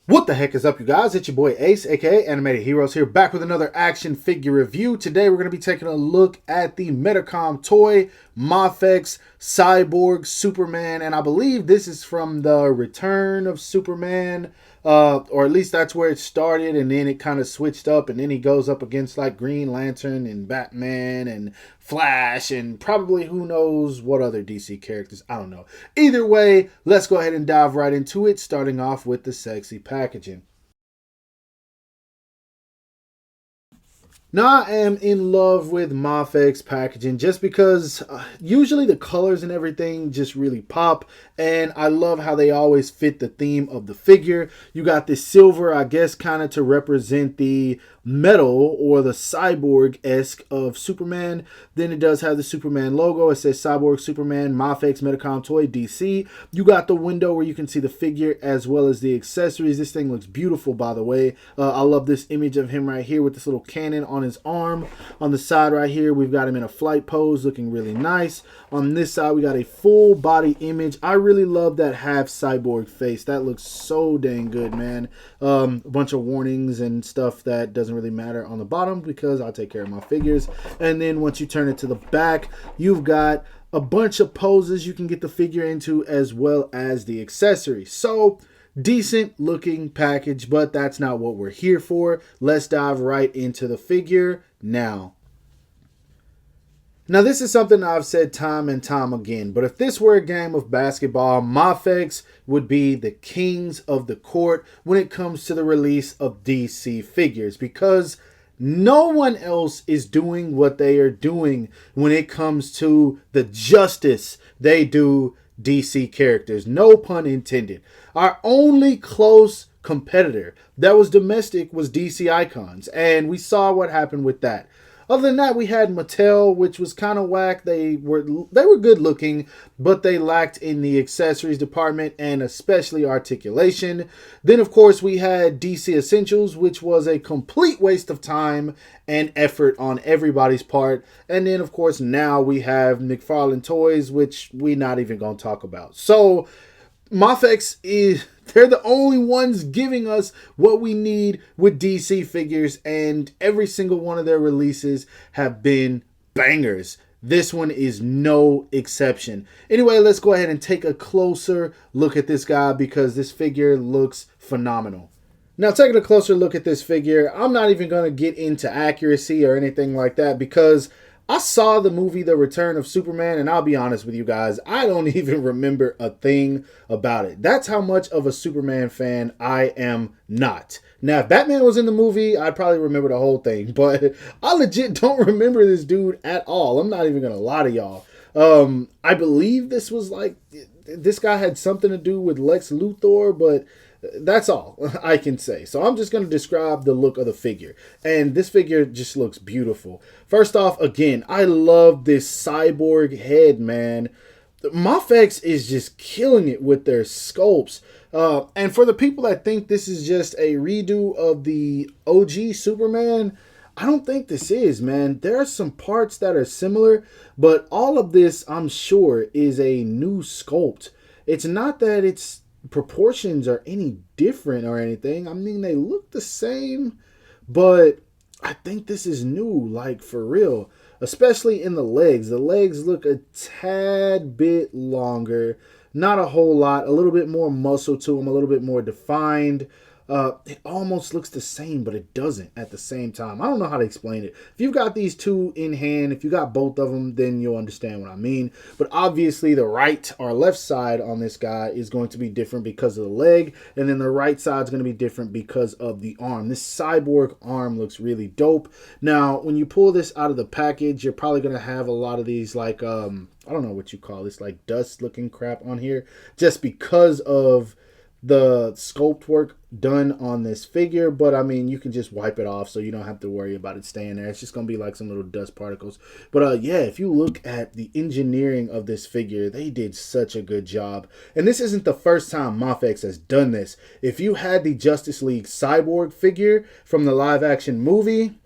What the heck is up, you guys? It's your boy Ace, aka Animated Heroes, here back with another action figure review. Today we're going to be taking a look at the Medicom toy, MAFEX, Cyborg, Superman, and I believe this is from the Return of Superman, or at least that's where it started, and then it kind of switched up, and then he goes up against like Green Lantern and Batman and Flash and probably who knows what other DC characters. I don't know. Either way, let's go ahead and dive right into it, starting off with the sexy packaging. Now, I am in love with MAFEX packaging just because usually the colors and everything just really pop, and I love how they always fit the theme of the figure. You got this silver, I guess, kind of to represent the metal or the cyborg-esque of Superman. Then it does have the Superman logo. It says Cyborg, Superman, MAFEX, Medicom toy, DC. You got the window where you can see the figure as well as the accessories. This thing looks beautiful, by the way. I love this image of him right here with this little cannon on his arm. On the side right here, we've got him in a flight pose looking really nice. On this side, we got a full body image. I really love that half cyborg face. That looks so dang good, man. A bunch of warnings and stuff that doesn't really matter on the bottom because I take care of my figures. And then once you turn it to the back, you've got a bunch of poses you can get the figure into as well as the accessories. So decent looking package, but that's not what we're here for. Let's dive right into the figure now. Now, this is something I've said time and time again, but if this were a game of basketball, MAFEX would be the kings of the court when it comes to the release of DC figures, because no one else is doing what they are doing when it comes to the justice they do DC characters. No pun intended. Our only close competitor that was domestic was DC Icons, and we saw what happened with that. Other than that, we had Mattel, which was kind of whack. They were good looking, but they lacked in the accessories department and especially articulation. Then, of course, we had DC Essentials, which was a complete waste of time and effort on everybody's part. And then, of course, now we have McFarlane Toys, which we're not even going to talk about. So MAFEX they're the only ones giving us what we need with DC figures, and every single one of their releases have been bangers. This one is no exception. Anyway, let's go ahead and take a closer look at this guy because this figure looks phenomenal. Now, taking a closer look at this figure, I'm not even going to get into accuracy or anything like that because I saw the movie The Return of Superman, and I'll be honest with you guys, I don't even remember a thing about it. That's how much of a Superman fan I am not. Now, if Batman was in the movie, I'd probably remember the whole thing, but I legit don't remember this dude at all. I'm not even going to lie to y'all. I believe this was like, this guy had something to do with Lex Luthor, but that's all I can say. So I'm just going to describe the look of the figure. And this figure just looks beautiful. First off, again, I love this cyborg head, man. MAFEX is just killing it with their sculpts. And for the people that think this is just a redo of the OG Superman, I don't think this is, man. There are some parts that are similar, but all of this, I'm sure, is a new sculpt. It's not that its proportions are any different or anything. I mean, they look the same, but I think this is new, like for real, especially in the legs. The legs look a tad bit longer, not a whole lot, a little bit more muscle to them, a little bit more defined. It almost looks the same, but it doesn't at the same time. I don't know how to explain it. If you've got these two in hand, if you got both of them, then you'll understand what I mean. But obviously the right or left side on this guy is going to be different because of the leg. And then the right side is going to be different because of the arm. This cyborg arm looks really dope. Now, when you pull this out of the package, you're probably going to have a lot of these like, I don't know what you call this, like dust looking crap on here. Just because of the sculpt work done on this figure, but I mean, you can just wipe it off so you don't have to worry about it staying there. It's just gonna be like some little dust particles. But yeah, if you look at the engineering of this figure, they did such a good job. And this isn't the first time MAFEX has done this. If you had the Justice League Cyborg figure from the live action movie,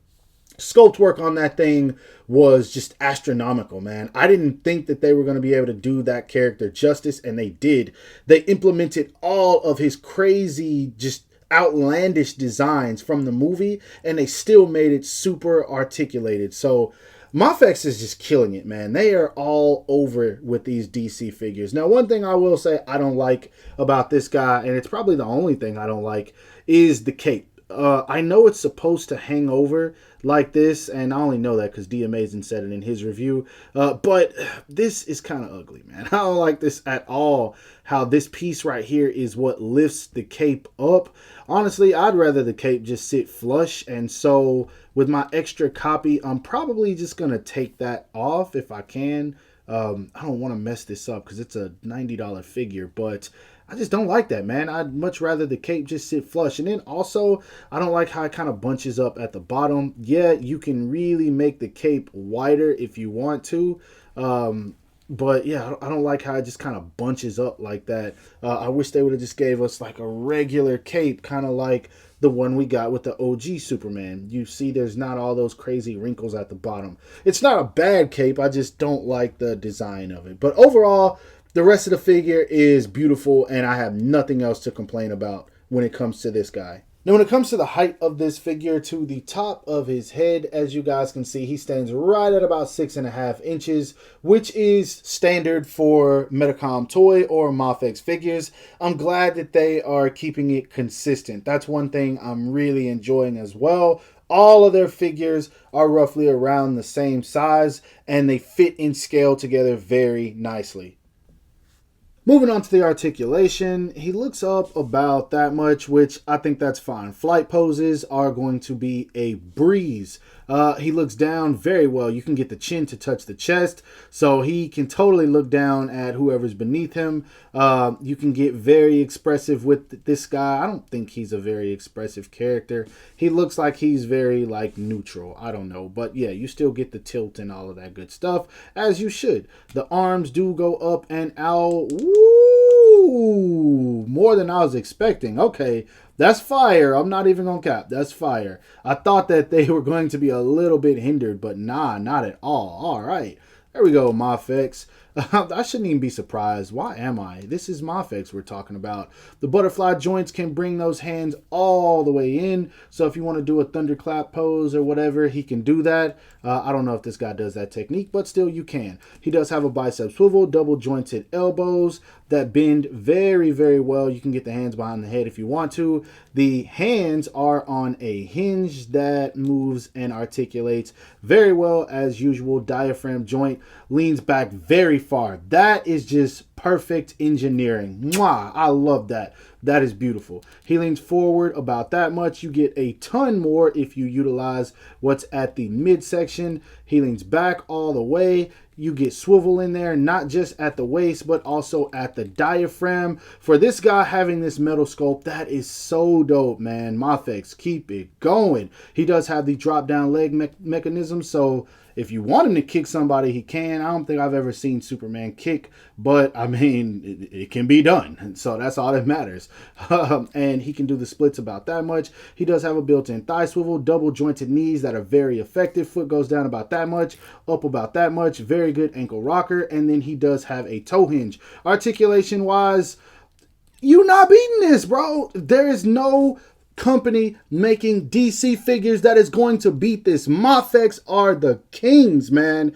sculpt work on that thing was just astronomical, man. I didn't think that they were going to be able to do that character justice, and they did. They implemented all of his crazy just outlandish designs from the movie, and they still made it super articulated. So MAFEX is just killing it, man. They are all over with these DC figures. Now, one thing I will say I don't like about this guy, and it's probably the only thing I don't like, is the cape. I know it's supposed to hang over like this, and I only know that because D Amazing said it in his review. But this is kind of ugly, man. I don't like this at all. How this piece right here is what lifts the cape up. Honestly, I'd rather the cape just sit flush, and so with my extra copy, I'm probably just gonna take that off if I can. I don't want to mess this up because it's a $90 figure, but I just don't like that, man. I'd much rather the cape just sit flush. And then also, I don't like how it kind of bunches up at the bottom. Yeah, you can really make the cape wider if you want to. But yeah, I don't like how it just kind of bunches up like that. I wish they would have just gave us like a regular cape, kind of like the one we got with the OG Superman. You see there's not all those crazy wrinkles at the bottom. It's not a bad cape. I just don't like the design of it. But overall, the rest of the figure is beautiful, and I have nothing else to complain about when it comes to this guy. Now, when it comes to the height of this figure to the top of his head, as you guys can see, he stands right at about 6.5 inches, which is standard for Medicom toy or MAFEX figures. I'm glad that they are keeping it consistent. That's one thing I'm really enjoying as well. All of their figures are roughly around the same size, and they fit in scale together very nicely. Moving on to the articulation, he looks up about that much, which I think that's fine. Flight poses are going to be a breeze. He looks down very well. You can get the chin to touch the chest, so he can totally look down at whoever's beneath him. You can get very expressive with this guy. I don't think he's a very expressive character. He looks like he's very like neutral. I don't know, but yeah, you still get the tilt and all of that good stuff, as you should. The arms do go up and out. Woo! More than I was expecting. Okay, that's fire. I'm not even gonna cap. That's fire. I thought that they were going to be a little bit hindered, but nah, not at all. All right. There we go, MAFEX. I shouldn't even be surprised. Why am I? This is MAFEX we're talking about. The butterfly joints can bring those hands all the way in. So if you want to do a thunderclap pose or whatever, he can do that. I don't know if this guy does that technique, but still you can. He does have a bicep swivel, double jointed elbows that bend very, very well. You can get the hands behind the head if you want to. The hands are on a hinge that moves and articulates very well as usual. Diaphragm joint leans back very far. That is just perfect engineering. Mwah! I love that. That is beautiful. He leans forward about that much. You get a ton more if you utilize what's at the midsection. He leans back all the way. You get swivel in there, not just at the waist, but also at the diaphragm. For this guy having this metal sculpt, that is so dope, man. MAFEX, keep it going. He does have the drop down leg mechanism, so if you want him to kick somebody, he can. I don't think I've ever seen Superman kick, but I mean, it can be done. So that's all that matters. And he can do the splits about that much. He does have a built-in thigh swivel, double jointed knees that are very effective. Foot goes down about that much, up about that much. Very good ankle rocker. And then he does have a toe hinge. Articulation wise, you not beating this, bro. There is no company making DC figures that is going to beat this. MAFEX are the kings, man.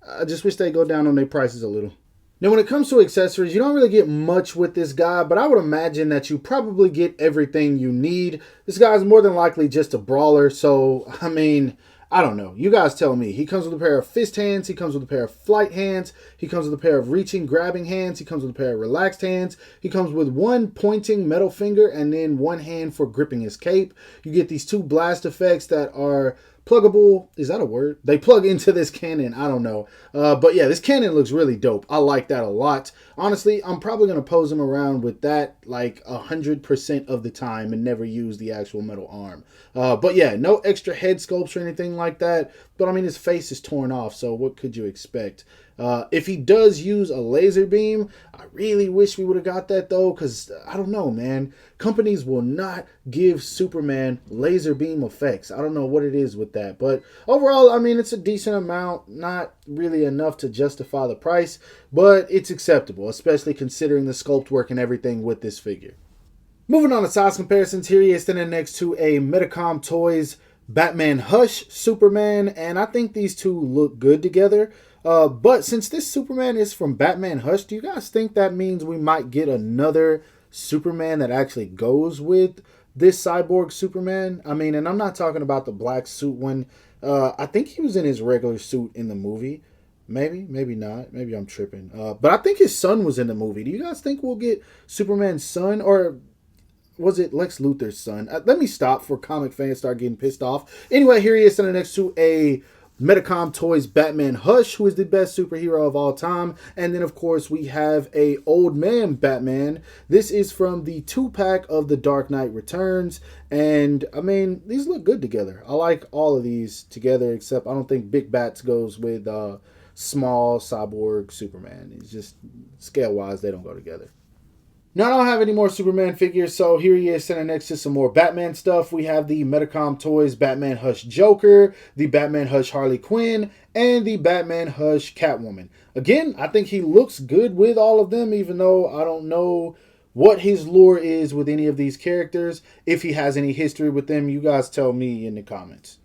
I just wish they go down on their prices a little. Now, when it comes to accessories, you don't really get much with this guy, but I would imagine that you probably get everything you need. This guy's more than likely just a brawler, so, I mean, I don't know. You guys tell me. He comes with a pair of fist hands. He comes with a pair of flight hands. He comes with a pair of reaching, grabbing hands. He comes with a pair of relaxed hands. He comes with one pointing metal finger and then one hand for gripping his cape. You get these two blast effects that are pluggable. Is that a word? They plug into this cannon. I don't know. But yeah, this cannon looks really dope. I like that a lot. Honestly, I'm probably going to pose him around with that like 100% of the time and never use the actual metal arm. But yeah, no extra head sculpts or anything like that. But I mean, his face is torn off, so what could you expect? If he does use a laser beam, I really wish we would have got that though, because I don't know, man. Companies will not give Superman laser beam effects. I don't know what it is with that, but overall, I mean, it's a decent amount, not really enough to justify the price, but it's acceptable, especially considering the sculpt work and everything with this figure. Moving on to size comparisons, here he is standing next to a Medicom Toys Batman Hush Superman, and I think these two look good together. But since this Superman is from Batman Hush, do you guys think that means we might get another Superman that actually goes with this Cyborg Superman? I mean, and I'm not talking about the black suit one. I think he was in his regular suit in the movie. Maybe not. Maybe I'm tripping. But I think his son was in the movie. Do you guys think we'll get Superman's son, or was it Lex Luthor's son? Let me stop before comic fans start getting pissed off. Anyway, here he is standing next to a Medicom Toys Batman Hush, who is the best superhero of all time. And then, of course, we have a Old Man Batman. This is from the 2-pack of The Dark Knight Returns. And, I mean, these look good together. I like all of these together, except I don't think Big Bats goes with small Cyborg Superman. It's just, scale-wise, they don't go together. Now, I don't have any more Superman figures, so here he is standing next to some more Batman stuff. We have the Medicom Toys Batman Hush Joker, the Batman Hush Harley Quinn, and the Batman Hush Catwoman. Again, I think he looks good with all of them, even though I don't know what his lore is with any of these characters. If he has any history with them, you guys tell me in the comments.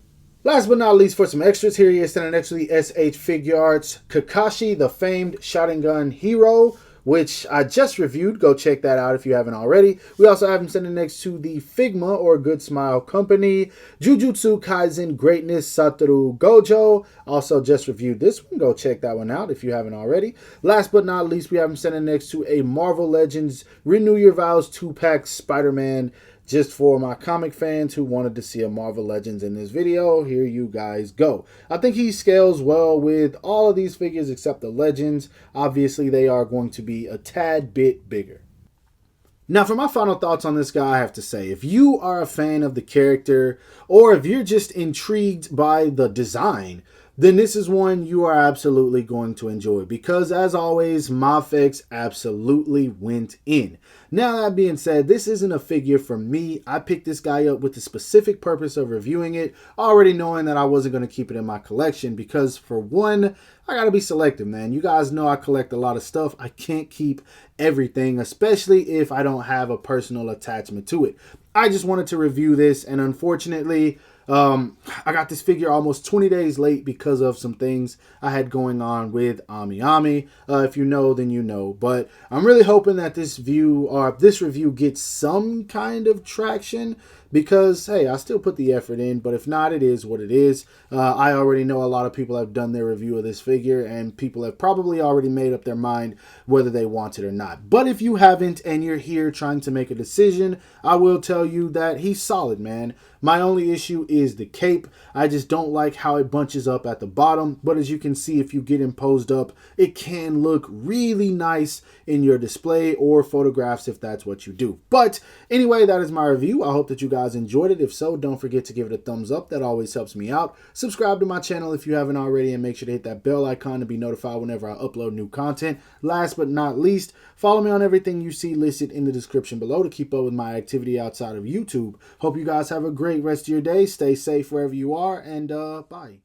Last but not least, for some extras, here he is standing next to the SH Figure Arts Kakashi, the famed shotgun gun hero, which I just reviewed. Go check that out if you haven't already. We also have him standing next to the Figma, or Good Smile Company, Jujutsu Kaisen Greatness Satoru Gojo. Also just reviewed this one. Go check that one out if you haven't already. Last but not least, we have him standing next to a Marvel Legends Renew Your Vows 2-pack Spider-Man. Just for my comic fans who wanted to see a Marvel Legends in this video, here you guys go. I think he scales well with all of these figures except the Legends. Obviously, they are going to be a tad bit bigger. Now, for my final thoughts on this guy, I have to say, if you are a fan of the character, or if you're just intrigued by the design, then this is one you are absolutely going to enjoy, because as always, MAFEX absolutely went in. Now, that being said, this isn't a figure for me. I picked this guy up with the specific purpose of reviewing it, already knowing that I wasn't going to keep it in my collection because, for one, I got to be selective, man. You guys know I collect a lot of stuff. I can't keep everything, especially if I don't have a personal attachment to it. I just wanted to review this, and unfortunately, I got this figure almost 20 days late because of some things I had going on with Ami Ami. If you know, then you know. But I'm really hoping that this review gets some kind of traction, because, hey, I still put the effort in, but if not, it is what it is. I already know a lot of people have done their review of this figure, and people have probably already made up their mind whether they want it or not. But if you haven't and you're here trying to make a decision, I will tell you that he's solid, man. My only issue is the cape. I just don't like how it bunches up at the bottom, but as you can see, if you get him posed up, it can look really nice in your display or photographs if that's what you do. But anyway, that is my review. I hope that you guys enjoyed it. If so, don't forget to give it a thumbs up. That always helps me out. Subscribe to my channel if you haven't already, and make sure to hit that bell icon to be notified whenever I upload new content. Last but not least, follow me on everything you see listed in the description below to keep up with my activity outside of YouTube. Hope you guys have a great rest of your day. Stay safe wherever you are, and bye.